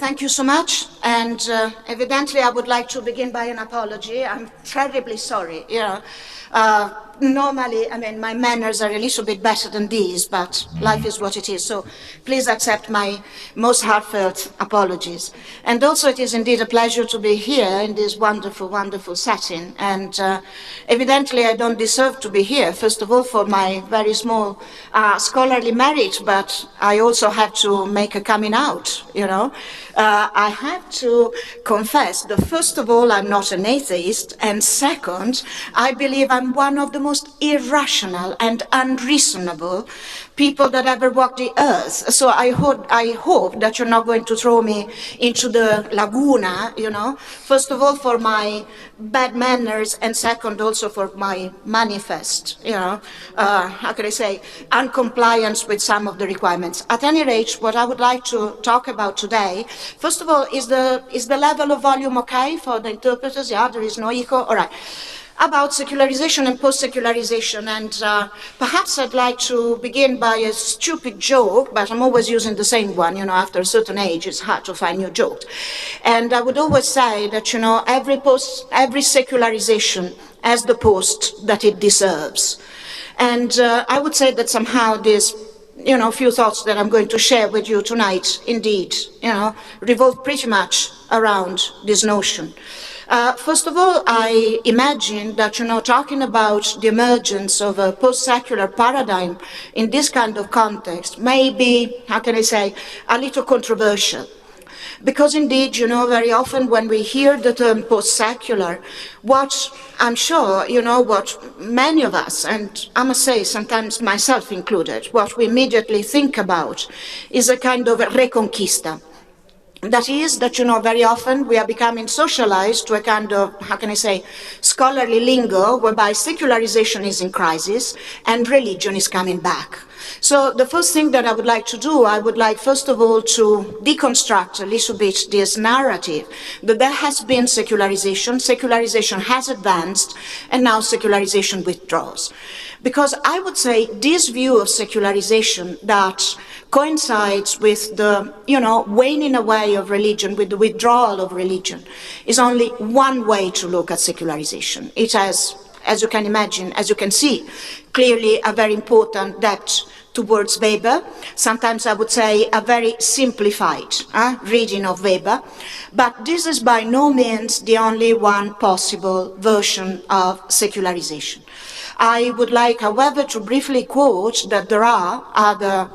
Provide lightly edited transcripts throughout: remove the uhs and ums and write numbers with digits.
thank you so much. And evidently, I would like to begin by an apology. I'm terribly sorry. Normally, I mean, my manners are a little bit better than these, but life is what it is. So please accept my most heartfelt apologies. And also, it is indeed a pleasure to be here in this wonderful, wonderful setting. And evidently, I don't deserve to be here, first of all, for my very small scholarly merit, but I also have to make a coming out, I have to confess that, first of all, I'm not an atheist, and second, I believe I'm one of the most irrational and unreasonable people that ever walked the earth. So I hope that you're not going to throw me into the laguna, first of all for my bad manners, and second also for my manifest, how can I say, uncompliance with some of the requirements. At any rate, what I would like to talk about today, first of all, is the level of volume okay for the interpreters? Yeah, there is no echo? All right. About secularization and post-secularization, and perhaps I'd like to begin by a stupid joke, but I'm always using the same one, after a certain age it's hard to find new jokes. And I would always say that, every secularization has the post that it deserves. And I would say that somehow this few thoughts that I'm going to share with you tonight, indeed, revolve pretty much around this notion. First of all, I imagine that, talking about the emergence of a post-secular paradigm in this kind of context may be, how can I say, a little controversial. Because indeed, very often when we hear the term post-secular, what I'm sure, what many of us, and I must say sometimes myself included, what we immediately think about is a kind of reconquista. That is that, very often we are becoming socialized to a kind of, how can I say, scholarly lingo whereby secularization is in crisis and religion is coming back. So the first thing that I would like to do, I would like, first of all, to deconstruct a little bit this narrative that there has been secularization has advanced, and now secularization withdraws. Because I would say this view of secularization that coincides with the, waning away of religion, with the withdrawal of religion, is only one way to look at secularization. It has, as you can imagine, as you can see, clearly a very important depth towards Weber. Sometimes I would say a very simplified reading of Weber, but this is by no means the only one possible version of secularization. I would like, however, to briefly quote that there are other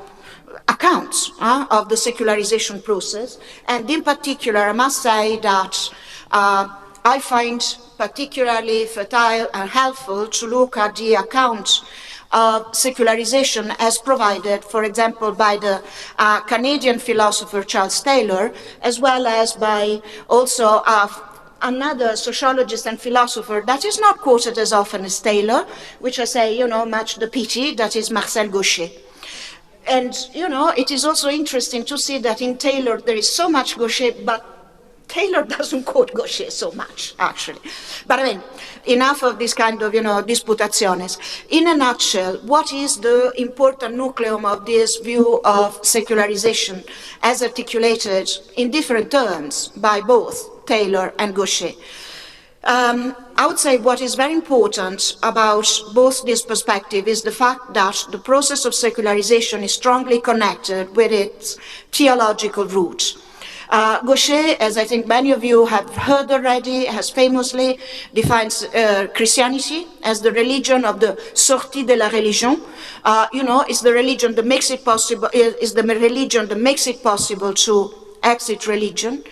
accounts of the secularization process, and in particular, I must say that I find particularly fertile and helpful to look at the account of secularization as provided, for example, by the Canadian philosopher Charles Taylor, as well as by also another sociologist and philosopher that is not quoted as often as Taylor, which I say, much the pity, that is Marcel Gauchet. And, it is also interesting to see that in Taylor there is so much Gauchet, but Taylor doesn't quote Gauchet so much, actually. But I mean, enough of this kind of, disputaciones. In a nutshell, what is the important nucleum of this view of secularization as articulated in different terms by both Taylor and Gauchet? I would say what is very important about both this perspective is the fact that the process of secularization is strongly connected with its theological roots. Gauchet, as I think many of you have heard already, has famously defined Christianity as the religion of the sortie de la religion. It's the religion that makes it possible, to exit religion.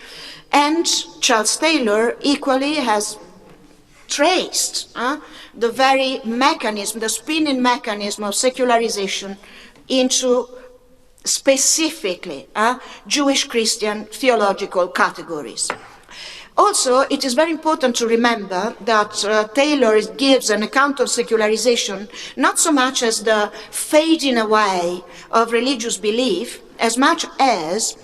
And Charles Taylor equally has traced the very mechanism, the spinning mechanism of secularization into specifically Jewish Christian theological categories. Also, it is very important to remember that Taylor gives an account of secularization not so much as the fading away of religious belief, as much as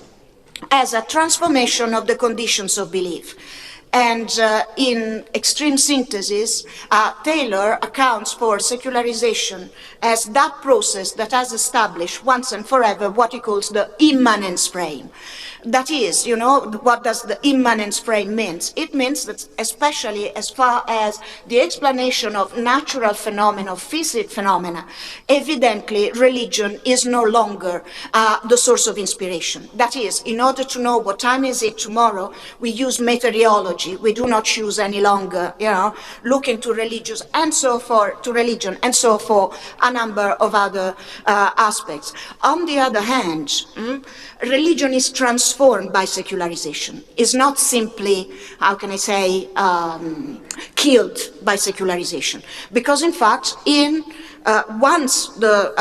a transformation of the conditions of belief. And in extreme synthesis, Taylor accounts for secularization as that process that has established once and forever what he calls the immanence frame. That is, you know, what does the immanence frame mean? It means that especially as far as the explanation of natural phenomena, physical phenomena, evidently religion is no longer the source of inspiration. That is, in order to know what time is it tomorrow, we use meteorology. We do not choose any longer, you know, looking to religious and so forth, to religion and so for a number of other aspects. On the other hand, religion is transformed by secularization. It's not simply, how can I say, killed by secularization. Because in fact, once the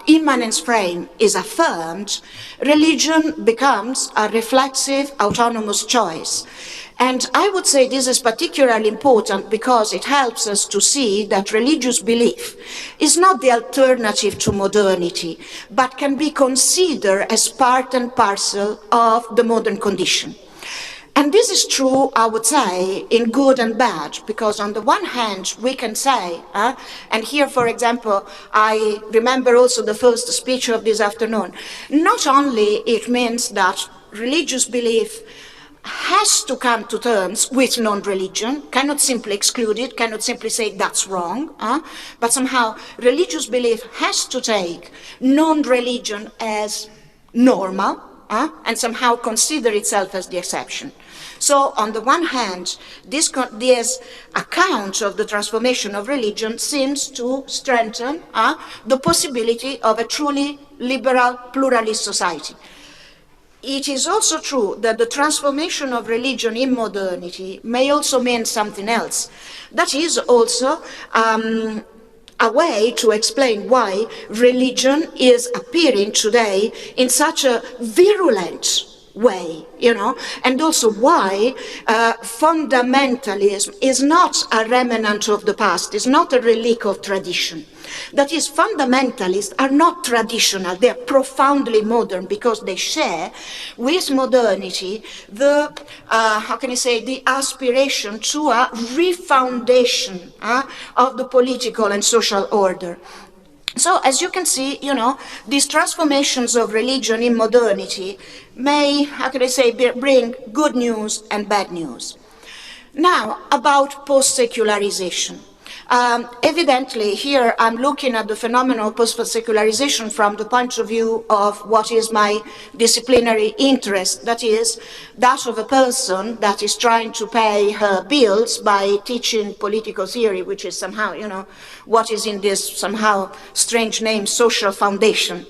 immanence frame is affirmed, religion becomes a reflexive, autonomous choice. And I would say this is particularly important because it helps us to see that religious belief is not the alternative to modernity, but can be considered as part and parcel of the modern condition. And this is true, I would say, in good and bad, because on the one hand, we can say, and here, for example, I remember also the first speech of this afternoon, not only it means that religious belief has to come to terms with non-religion, cannot simply exclude it, cannot simply say that's wrong, but somehow religious belief has to take non-religion as normal, and somehow consider itself as the exception. So on the one hand, this account of the transformation of religion seems to strengthen the possibility of a truly liberal, pluralist society. It is also true that the transformation of religion in modernity may also mean something else. That is also a way to explain why religion is appearing today in such a virulent way, you know, and also why fundamentalism is not a remnant of the past, is not a relic of tradition. That is, fundamentalists are not traditional, they are profoundly modern because they share with modernity the, how can I say, the aspiration to a refoundation of the political and social order. So, as you can see, you know, these transformations of religion in modernity may, how can I say, bring good news and bad news. Now, about post-secularization. Evidently, here I'm looking at the phenomenon of post-secularization from the point of view of what is my disciplinary interest, that is, that of a person that is trying to pay her bills by teaching political theory, which is somehow, you know, what is in this somehow strange name, social foundation.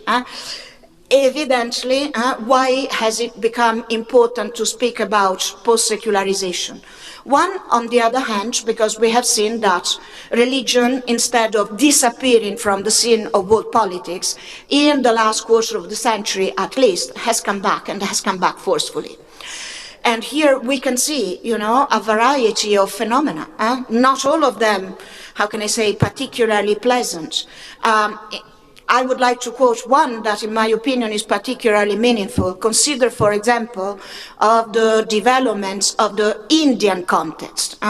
Evidently, why has it become important to speak about post-secularization? One, on the other hand, because we have seen that religion, instead of disappearing from the scene of world politics, in the last quarter of the century at least, has come back, and has come back forcefully. And here we can see, you know, a variety of phenomena, not all of them, how can I say, particularly pleasant. I would like to quote one that, in my opinion, is particularly meaningful. Consider, for example, of the developments of the Indian context.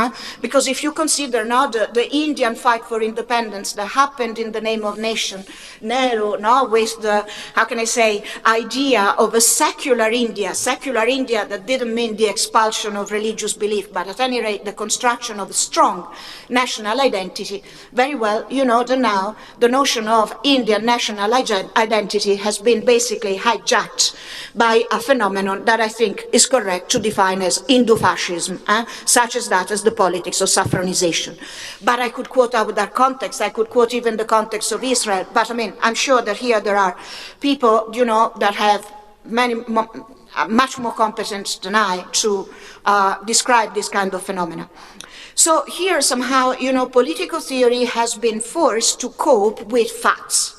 Because if you consider now the Indian fight for independence that happened in the name of nation, Nehru, now with the, how can I say, idea of a secular India that didn't mean the expulsion of religious belief, but at any rate the construction of a strong national identity. Very well, you know, now the notion of Indian national identity has been basically hijacked by a phenomenon that I think is correct to define as Indo-fascism, such as that as the politics of saffronization. But I could quote other context, I could quote even the context of Israel, but I mean, I'm sure that here there are people, you know, that have much more competence than I to describe this kind of phenomena. So here somehow, you know, political theory has been forced to cope with facts.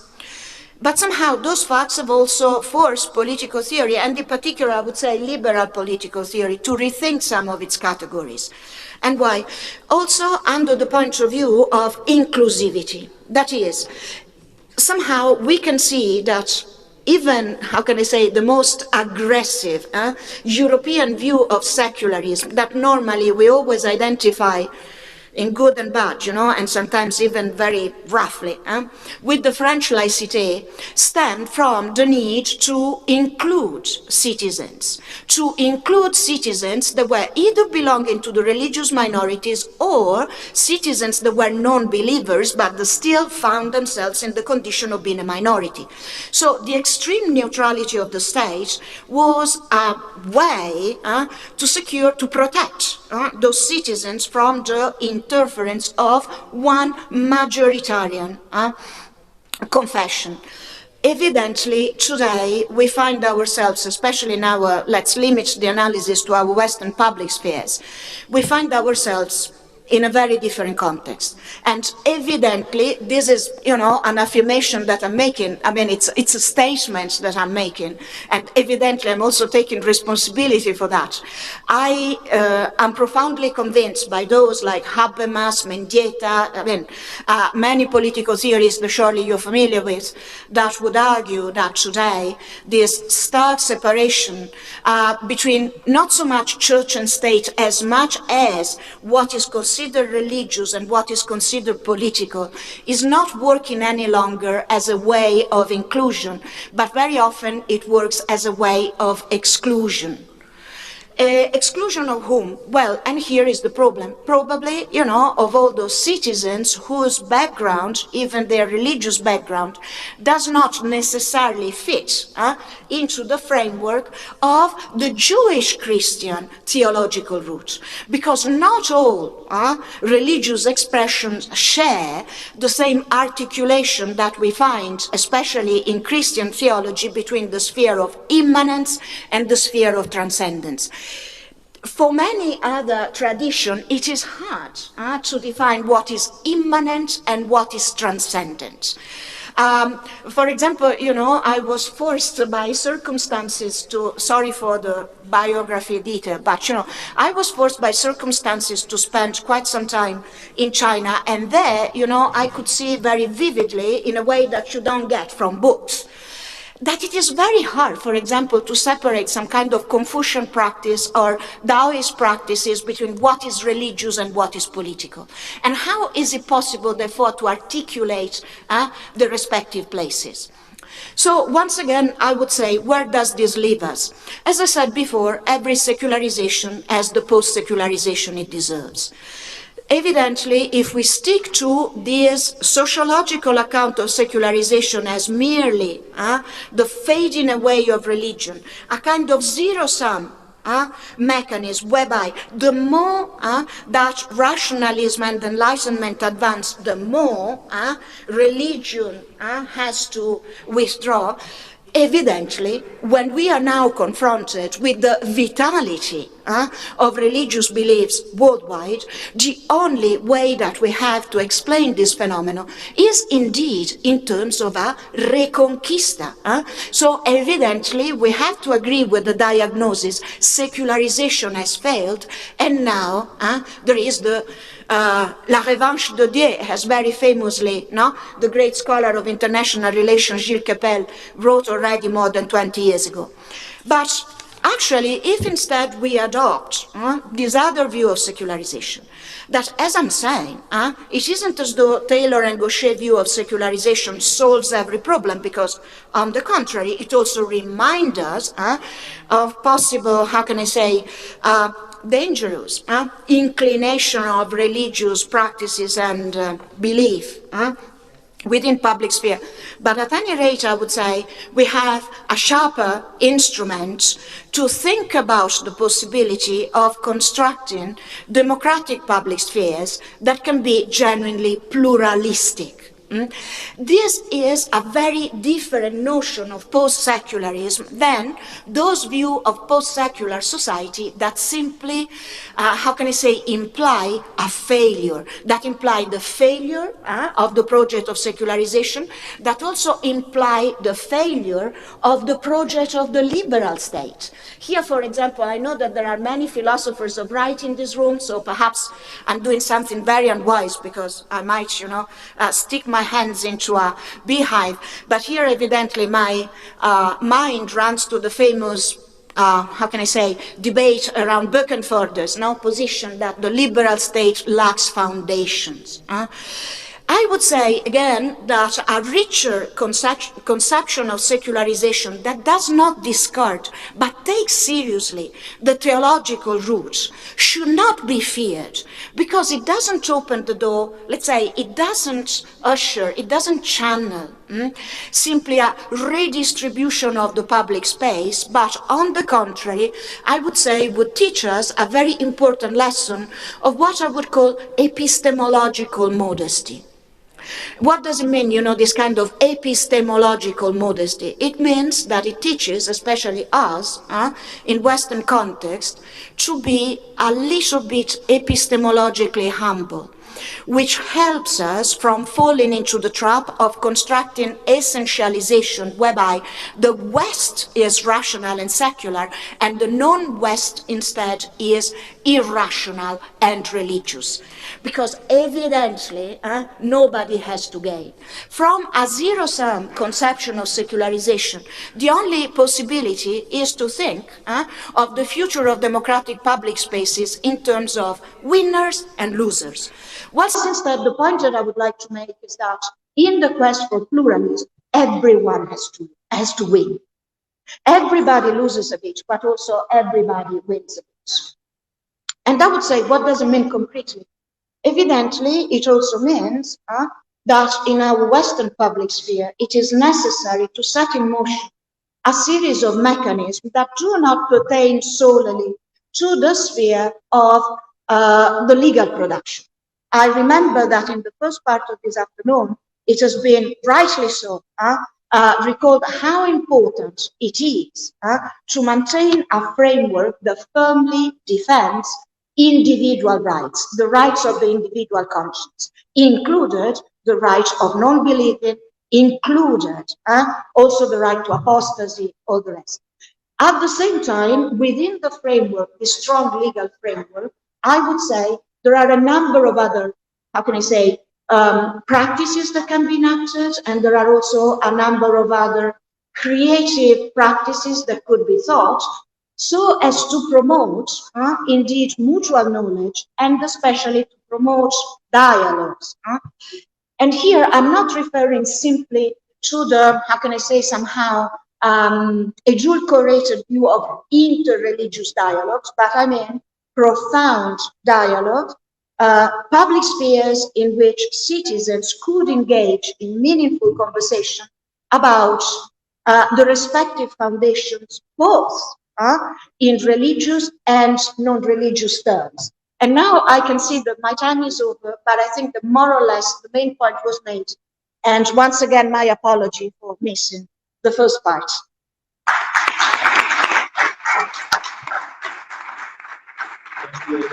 But somehow those facts have also forced political theory, and in particular I would say liberal political theory, to rethink some of its categories. And why? Also under the point of view of inclusivity. That is, somehow we can see that even, how can I say, the most aggressive European view of secularism that normally we always identify in good and bad, and sometimes even very roughly, with the French laïcité, stemmed from the need to include citizens that were either belonging to the religious minorities or citizens that were non-believers but that still found themselves in the condition of being a minority. So the extreme neutrality of the state was a way to protect those citizens from the interference of one majoritarian confession. Evidently, today, we find ourselves, especially now, let's limit the analysis to our Western public spheres, we find ourselves in a very different context. And evidently, this is, an affirmation that I'm making. I mean, it's a statement that I'm making. And evidently, I'm also taking responsibility for that. I am profoundly convinced by those like Habermas, Mendieta, many political theorists that surely you're familiar with, that would argue that today, this stark separation between not so much church and state as much as what is considered religious and what is considered political is not working any longer as a way of inclusion, but very often it works as a way of exclusion. Exclusion of whom? Well, and here is the problem. Probably, of all those citizens whose background, even their religious background, does not necessarily fit into the framework of the Jewish Christian theological route. Because not all religious expressions share the same articulation that we find, especially in Christian theology, between the sphere of immanence and the sphere of transcendence. For many other traditions, it is hard to define what is immanent and what is transcendent. For example, I was forced by circumstances to, sorry for the biography detail, but, I was forced by circumstances to spend quite some time in China, and there, I could see very vividly, in a way that you don't get from books, that it is very hard, for example, to separate some kind of Confucian practice or Taoist practices between what is religious and what is political. And how is it possible, therefore, to articulate the respective places? So once again, I would say, where does this leave us? As I said before, every secularization has the post-secularization it deserves. Evidently, if we stick to this sociological account of secularization as merely the fading away of religion, a kind of zero-sum mechanism whereby the more that rationalism and enlightenment advance, the more religion has to withdraw. Evidently, when we are now confronted with the vitality of religious beliefs worldwide, the only way that we have to explain this phenomenon is indeed in terms of a reconquista. So evidently, we have to agree with the diagnosis, secularization has failed, and now there is the La Revanche de Dieu, has very famously, the great scholar of international relations, Gilles Kepel, wrote already more than 20 years ago. But actually, if instead we adopt this other view of secularization, that, as I'm saying, it isn't as though Taylor and Gaucher's view of secularization solves every problem, because on the contrary, it also reminds us of possible, how can I say, dangerous inclination of religious practices and belief within public sphere. But at any rate, I would say we have a sharper instrument to think about the possibility of constructing democratic public spheres that can be genuinely pluralistic. This is a very different notion of post-secularism than those views of post-secular society that simply, how can I say, imply a failure, that imply the failure of the project of secularization, that also imply the failure of the project of the liberal state. Here, for example, I know that there are many philosophers of right in this room, so perhaps I'm doing something very unwise because I might, stick my hands into a beehive, but here evidently my mind runs to the famous how can I say, debate around Birkenförder's position that the liberal state lacks foundations. I would say, again, that a richer conception of secularization that does not discard but takes seriously the theological roots should not be feared, because it doesn't open the door, let's say, it doesn't usher, it doesn't channel simply a redistribution of the public space, but on the contrary, I would say would teach us a very important lesson of what I would call epistemological modesty. What does it mean, this kind of epistemological modesty? It means that it teaches, especially us, in Western context, to be a little bit epistemologically humble, which helps us from falling into the trap of constructing essentialization, whereby the West is rational and secular, and the non-West instead is irrational and religious. Because evidently, nobody has to gain. From a zero-sum conception of secularization, the only possibility is to think of the future of democratic public spaces in terms of winners and losers. Well, instead, the point that I would like to make is that in the quest for pluralism, everyone has to win. Everybody loses a bit, but also everybody wins a bit. And I would say, what does it mean concretely? Evidently, it also means that in our Western public sphere, it is necessary to set in motion a series of mechanisms that do not pertain solely to the sphere of the legal production. I remember that in the first part of this afternoon, it has been rightly so recalled how important it is to maintain a framework that firmly defends individual rights, the rights of the individual conscience, included the right of non-believing, included also the right to apostasy, all the rest. At the same time, within the framework, the strong legal framework, I would say there are a number of other, how can I say, practices that can be enacted, and there are also a number of other creative practices that could be thought so as to promote, indeed, mutual knowledge, and especially to promote dialogues. And here, I'm not referring simply to the, how can I say, somehow adulterated view of interreligious dialogues, but I mean profound dialogue, public spheres in which citizens could engage in meaningful conversation about the respective foundations, both in religious and non-religious terms. And now I can see that my time is over, but I think that more or less the main point was made. And once again, my apology for missing the first part. Thank you.